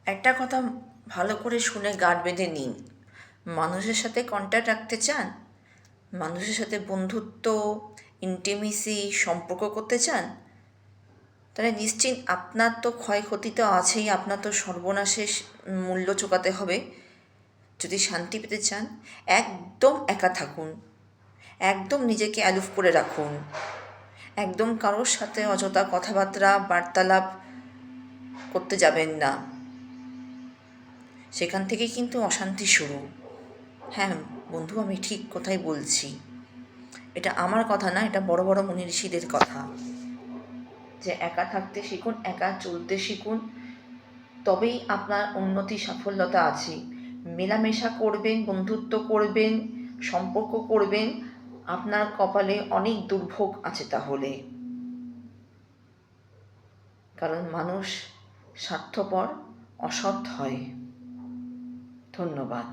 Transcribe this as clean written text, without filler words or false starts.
একটা কথা ভালো করে শুনে গাঁট বেঁধে নিন। মানুষের সাথে কন্ট্যাক্ট রাখতে চান, মানুষের সাথে বন্ধুত্ব, ইন্টিমেসি সম্পর্ক করতে চান, তাহলে নিশ্চিত আপনার তো ক্ষয়ক্ষতি তো আছেই, আপনার তো সর্বনাশের মূল্য চোকাতে হবে। যদি শান্তি পেতে চান, একদম একা থাকুন, একদম নিজেকে অ্যালুফ করে রাখুন, একদম কারোর সাথে অযথা কথাবার্তা বার্তালাপ করতে যাবেন না। সেখান থেকেই কিন্তু অশান্তি শুরু। হ্যাঁ বন্ধু, আমি ঠিক কথাই বলছি। এটা আমার কথা না, এটা বড় বড় মুনি ঋষিদের কথা, যে একা থাকতে শিখুন, একা চলতে শিখুন, তবেই আপনার উন্নতি সাফল্যতা আছে। মেলামেশা করবেন, বন্ধুত্ব করবেন, সম্পর্ক করবেন, আপনার কপালে অনেক দুর্ভোগ আছে তাহলে। কারণ মানুষ স্বার্থপর, অসৎ হয়। ধন্যবাদ।